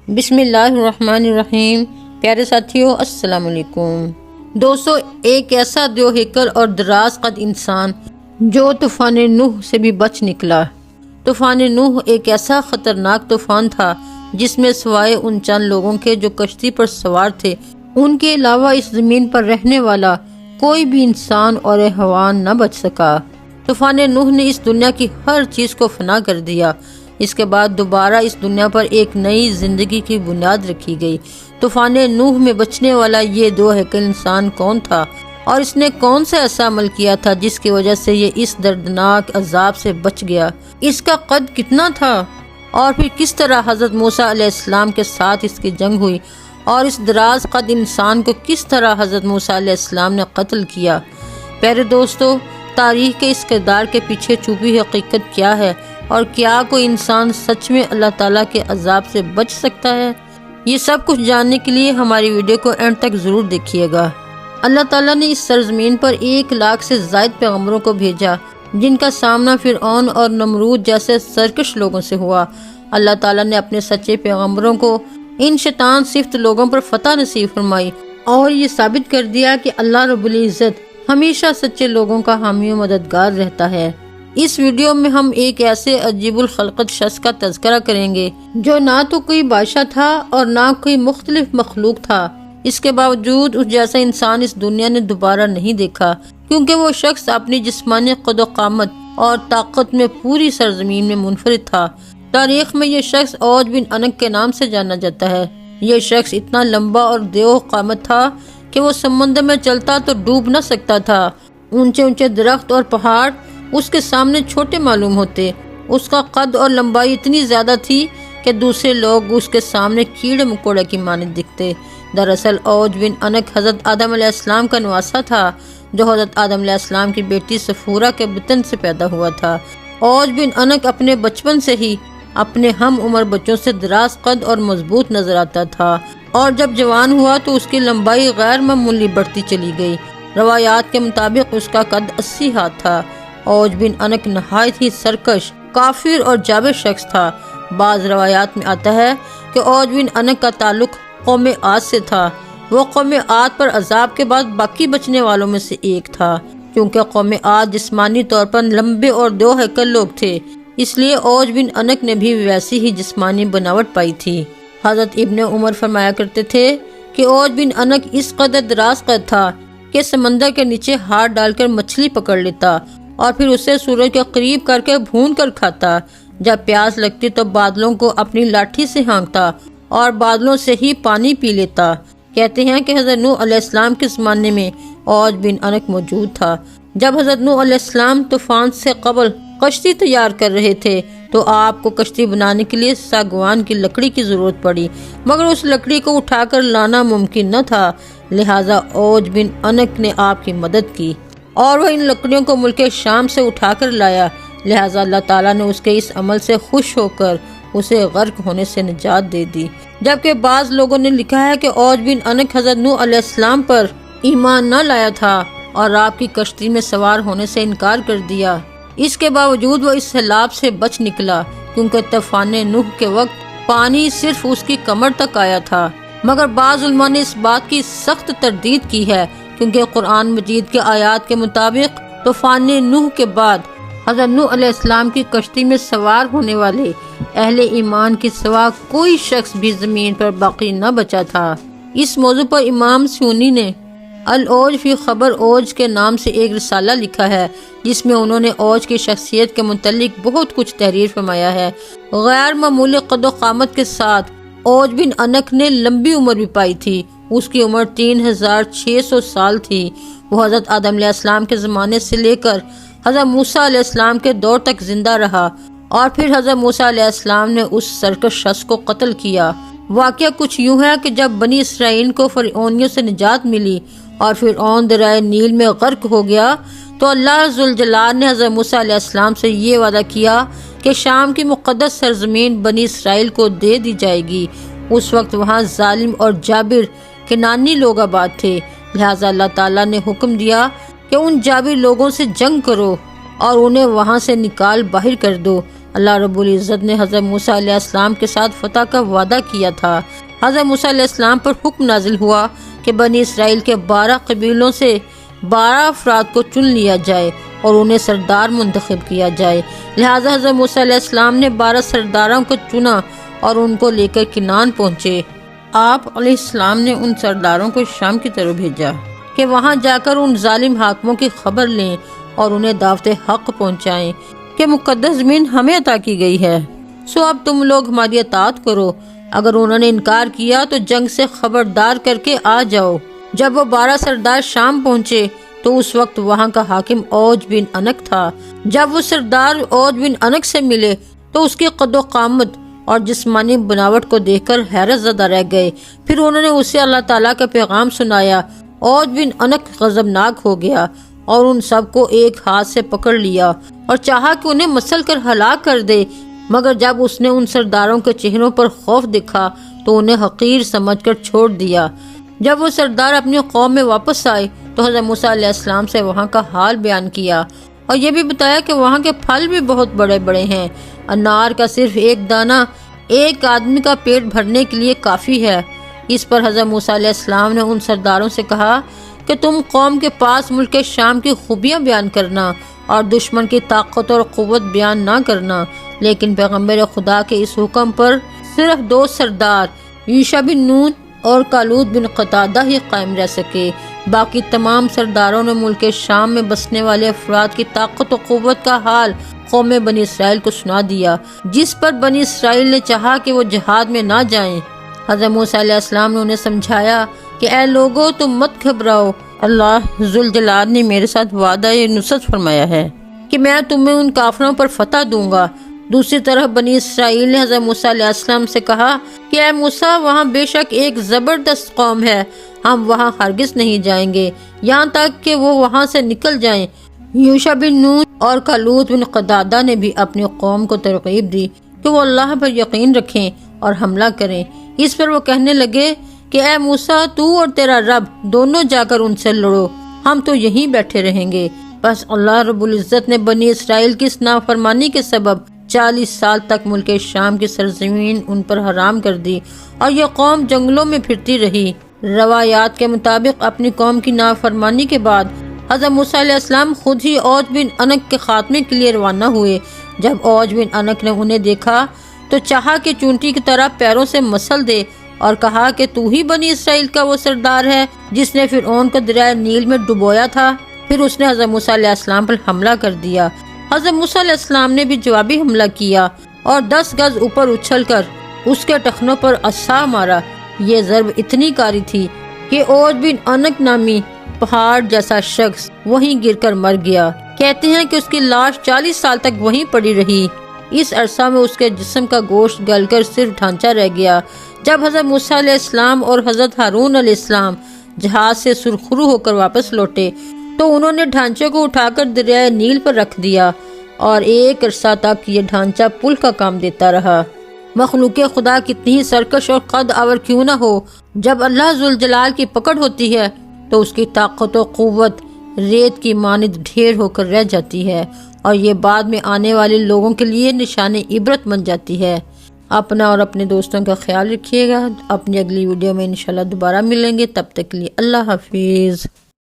بسم اللہ الرحمن الرحیم۔ پیارے ساتھیوں، السلام علیکم۔ دوستو، ایک ایسا دیوہیکل اور دراز قد انسان جو طوفان نوح سے بھی بچ نکلا۔ طوفان نوح ایک ایسا خطرناک طوفان تھا جس میں سوائے ان چند لوگوں کے جو کشتی پر سوار تھے، ان کے علاوہ اس زمین پر رہنے والا کوئی بھی انسان اور حیوان نہ بچ سکا۔ طوفان نوح نے اس دنیا کی ہر چیز کو فنا کر دیا۔ اس کے بعد دوبارہ اس دنیا پر ایک نئی زندگی کی بنیاد رکھی گئی۔ طوفان نوح میں بچنے والا یہ دیوہیکل انسان کون تھا، اور اس نے کون سا ایسا عمل کیا تھا جس کی وجہ سے یہ اس دردناک عذاب سے بچ گیا؟ اس کا قد کتنا تھا، اور پھر کس طرح حضرت موسیٰ علیہ السلام کے ساتھ اس کی جنگ ہوئی، اور اس دراز قد انسان کو کس طرح حضرت موسیٰ علیہ السلام نے قتل کیا؟ پیارے دوستو، تاریخ کے اس کردار کے پیچھے چھپی حقیقت کیا ہے، اور کیا کوئی انسان سچ میں اللہ تعالیٰ کے عذاب سے بچ سکتا ہے؟ یہ سب کچھ جاننے کے لیے ہماری ویڈیو کو اینڈ تک ضرور دیکھیے گا۔ اللہ تعالیٰ نے اس سرزمین پر 1 لاکھ سے زائد پیغمبروں کو بھیجا، جن کا سامنا فرعون اور نمرود جیسے سرکش لوگوں سے ہوا۔ اللہ تعالیٰ نے اپنے سچے پیغمبروں کو ان شیطان صفت لوگوں پر فتح نصیب فرمائی، اور یہ ثابت کر دیا کہ اللہ رب العزت ہمیشہ سچے لوگوں کا حامی و مددگار رہتا ہے۔ اس ویڈیو میں ہم ایک ایسے عجیب الخلقت شخص کا تذکرہ کریں گے جو نہ تو کوئی بادشاہ تھا اور نہ کوئی مختلف مخلوق تھا۔ اس کے باوجود اس جیسا انسان اس دنیا نے دوبارہ نہیں دیکھا، کیونکہ وہ شخص اپنی جسمانی قد و قامت اور طاقت میں پوری سرزمین میں منفرد تھا۔ تاریخ میں یہ شخص اوج بن عنق کے نام سے جانا جاتا ہے۔ یہ شخص اتنا لمبا اور دیو قامت تھا کہ وہ سمندر میں چلتا تو ڈوب نہ سکتا تھا۔ اونچے اونچے درخت اور پہاڑ اس کے سامنے چھوٹے معلوم ہوتے۔ اس کا قد اور لمبائی اتنی زیادہ تھی کہ دوسرے لوگ اس کے سامنے کیڑے مکوڑے کی مانند دکھتے۔ دراصل اوج بن عنق حضرت آدم علیہ السلام کا نواسا تھا، جو حضرت آدم علیہ السلام کی بیٹی صفورہ کے بطن سے پیدا ہوا تھا۔ اوج بن عنق اپنے بچپن سے ہی اپنے ہم عمر بچوں سے دراز قد اور مضبوط نظر آتا تھا، اور جب جوان ہوا تو اس کی لمبائی غیر معمولی بڑھتی چلی گئی۔ روایات کے مطابق اس کا قد 80 ہاتھ تھا۔ اوج بن عنق نہایت ہی سرکش، کافر اور جابر شخص تھا۔ بعض روایات میں آتا ہے کہ اوج بن عنق کا تعلق قوم عاد سے تھا۔ وہ قوم عاد پر عذاب کے بعد باقی بچنے والوں میں سے ایک تھا۔ کیونکہ قوم عاد جسمانی طور پر لمبے اور دیوہیکل لوگ تھے، اس لیے اوج بن عنق نے بھی ویسی ہی جسمانی بناوٹ پائی تھی۔ حضرت ابن عمر فرمایا کرتے تھے کہ اوج بن عنق اس قدر دراز قد تھا کہ سمندر کے نیچے ہاتھ ڈال کر مچھلی پکڑ لیتا اور پھر اسے سورج کے قریب کر کے بھون کر کھاتا۔ جب پیاس لگتی تو بادلوں کو اپنی لاٹھی سے ہانکتا اور بادلوں سے ہی پانی پی لیتا۔ کہتے ہیں کہ حضرت نوح علیہ السلام کے زمانے میں اوج بن عنق موجود تھا۔ جب حضرت نوح علیہ السلام طوفان سے قبل کشتی تیار کر رہے تھے تو آپ کو کشتی بنانے کے لیے ساگوان کی لکڑی کی ضرورت پڑی، مگر اس لکڑی کو اٹھا کر لانا ممکن نہ تھا، لہٰذا اوج بن عنق نے آپ کی مدد کی اور وہ ان لکڑیوں کو ملک شام سے اٹھا کر لایا۔ لہٰذا اللہ تعالیٰ نے اس کے اس عمل سے خوش ہو کر اسے غرق ہونے سے نجات دے دی۔ جبکہ بعض لوگوں نے لکھا ہے کہ اوج بن عنق حضرت نوح علیہ السلام پر ایمان نہ لایا تھا اور آپ کی کشتی میں سوار ہونے سے انکار کر دیا۔ اس کے باوجود وہ اس سیلاب سے بچ نکلا، کیونکہ طوفان نوح کے وقت پانی صرف اس کی کمر تک آیا تھا۔ مگر بعض علماء نے اس بات کی سخت تردید کی ہے، کیونکہ قرآن مجید کے آیات کے مطابق طوفان نوح کے بعد حضرت نوح علیہ السلام کی کشتی میں سوار ہونے والے اہل ایمان کے سوا کوئی شخص بھی زمین پر باقی نہ بچا تھا۔ اس موضوع پر امام سیونی نے العوج فی خبر اوج کے نام سے ایک رسالہ لکھا ہے، جس میں انہوں نے اوج کی شخصیت کے متعلق بہت کچھ تحریر فرمایا ہے۔ غیر معمولی قد و قامت کے ساتھ اوج بن عنق نے لمبی عمر بھی پائی تھی۔ اس کی عمر 3600 سال تھی۔ وہ حضرت آدم علیہ السلام کے زمانے سے لے کر حضرت موسیٰ علیہ السلام کے دور تک زندہ رہا، اور پھر حضرت موسیٰ علیہ السلام نے اس سرکش شخص کو قتل کیا۔ واقعہ کچھ یوں ہے کہ جب بنی اسرائیل کو فرعونیوں سے نجات ملی اور فرعون دریائے نیل میں غرق ہو گیا، تو اللہ ذوالجلال نے حضرت موسیٰ علیہ السلام سے یہ وعدہ کیا کہ شام کی مقدس سرزمین بنی اسرائیل کو دے دی جائے گی۔ اس وقت وہاں ظالم اور جابر کنانی لوگ آباد تھے، لہٰذا اللہ تعالیٰ نے حکم دیا کہ ان جابر لوگوں سے جنگ کرو اور انہیں وہاں سے نکال باہر کر دو۔ اللہ رب العزت نے حضرت موسیٰ علیہ السلام کے ساتھ فتح کا وعدہ کیا تھا۔ حضرت موسیٰ علیہ السلام پر حکم نازل ہوا کہ بنی اسرائیل کے 12 قبیلوں سے 12 افراد کو چن لیا جائے اور انہیں سردار منتخب کیا جائے۔ لہٰذا حضرت موسیٰ علیہ السلام نے 12 سرداروں کو چنا اور ان کو لے کر کنعان پہنچے۔ آپ علیہ السلام نے ان سرداروں کو شام کی طرف بھیجا کہ وہاں جا کر ان ظالم حاکموں کی خبر لیں اور انہیں دعوت حق پہنچائیں کہ مقدس زمین ہمیں عطا کی گئی ہے، سو اب تم لوگ ہماری اطاعت کرو۔ اگر انہوں نے انکار کیا تو جنگ سے خبردار کر کے آ جاؤ۔ جب وہ 12 سردار شام پہنچے تو اس وقت وہاں کا حاکم اوج بن انک تھا۔ جب وہ سردار اوج بن انک سے ملے تو اس کی قد و قامت اور جسمانی بناوٹ کو دیکھ کر حیرت زدہ رہ گئے۔ پھر انہوں نے اسے اللہ تعالیٰ کا پیغام سنایا۔ اوج بن انک غضبناک ہو گیا اور ان سب کو ایک ہاتھ سے پکڑ لیا اور چاہا کہ انہیں مسل کر ہلاک کر دے، مگر جب اس نے ان سرداروں کے چہروں پر خوف دکھا تو انہیں حقیر سمجھ کر چھوڑ دیا۔ جب وہ سردار اپنی قوم میں واپس آئے تو حضرت موسیٰ علیہ السلام سے وہاں کا حال بیان کیا اور یہ بھی بتایا کہ وہاں کے پھل بھی بہت بڑے بڑے ہیں۔ انار کا صرف ایک دانہ ایک آدمی کا پیٹ بھرنے کے لیے کافی ہے۔ اس پر حضرت موسیٰ علیہ السلام نے ان سرداروں سے کہا کہ تم قوم کے پاس ملک شام کی خوبیاں بیان کرنا اور دشمن کی طاقت اور قوت بیان نہ کرنا، لیکن پیغمبر خدا کے اس حکم پر صرف 2 سردار یوشع بن نون اور کالود بن قتادہ ہی قائم رہ سکے۔ باقی تمام سرداروں نے ملک شام میں بسنے والے افراد کی طاقت و قوت کا حال قوم بنی اسرائیل کو سنا دیا، جس پر بنی اسرائیل نے چاہا کہ وہ جہاد میں نہ جائیں۔ حضرت موسیٰ علیہ السلام نے انہیں سمجھایا کہ اے لوگو تم مت گھبراؤ، اللہ ذوالجلال نے میرے ساتھ وعدہ نصرت فرمایا ہے کہ میں تمہیں ان کافروں پر فتح دوں گا۔ دوسری طرف بنی اسرائیل نے حضرت موسیٰ علیہ السلام سے کہا کہ اے موسیٰ وہاں بے شک ایک زبردست قوم ہے، ہم وہاں ہرگز نہیں جائیں گے یہاں تک کہ وہ وہاں سے نکل جائیں۔ یوشع بن نون اور کالود بن قتادہ نے بھی اپنی قوم کو ترغیب دی کہ وہ اللہ پر یقین رکھیں اور حملہ کریں۔ اس پر وہ کہنے لگے کہ اے موسیٰ تو اور تیرا رب دونوں جا کر ان سے لڑو، ہم تو یہیں بیٹھے رہیں گے۔ بس اللہ رب العزت نے بنی اسرائیل کی اس نافرمانی کے سبب 40 سال تک ملک شام کی سرزمین ان پر حرام کر دی اور یہ قوم جنگلوں میں پھرتی رہی۔ روایات کے مطابق اپنی قوم کی نافرمانی کے بعد حضرت موسیٰ علیہ السلام خود ہی اوج بن انک کے خاتمے کے لیے روانہ ہوئے۔ جب اوج بن انک نے انہیں دیکھا تو چاہا کہ چونٹی کی طرح پیروں سے مسل دے اور کہا کہ تو ہی بنی اسرائیل کا وہ سردار ہے جس نے فرعون کو دریائے نیل میں ڈبویا تھا۔ پھر اس نے حضرت موسیٰ علیہ السلام پر حملہ کر دیا۔ حضرت موسیٰ علیہ السلام نے بھی جوابی حملہ کیا اور 10 گز اوپر اچھل کر اس کے ٹخنوں پر عصا مارا۔ یہ ضرب اتنی کاری تھی کہ اوج بن انک نامی پہاڑ جیسا شخص وہیں گر کر مر گیا۔ کہتے ہیں کہ اس کی لاش 40 سال تک وہیں پڑی رہی۔ اس عرصہ میں اس کے جسم کا گوشت گل کر صرف ڈھانچہ رہ گیا۔ جب حضرت موسیٰ علیہ السلام اور حضرت ہارون علیہ السلام جہاز سے سرخرو ہو کر واپس لوٹے تو انہوں نے ڈھانچے کو اٹھا کر دریائے نیل پر رکھ دیا اور ایک عرصہ تک یہ ڈھانچہ پل کا کام دیتا رہا۔ مخلوق خدا کتنی ہی سرکش اور قد آور کیوں نہ ہو، جب اللہ ذوالجلال کی پکڑ ہوتی ہے تو اس کی طاقت و قوت ریت کی مانند ڈھیر ہو کر رہ جاتی ہے اور یہ بعد میں آنے والے لوگوں کے لیے نشان عبرت بن جاتی ہے۔ اپنا اور اپنے دوستوں کا خیال رکھیے گا۔ اپنی اگلی ویڈیو میں انشاءاللہ دوبارہ ملیں گے، تب تک کے لیے اللہ حافظ۔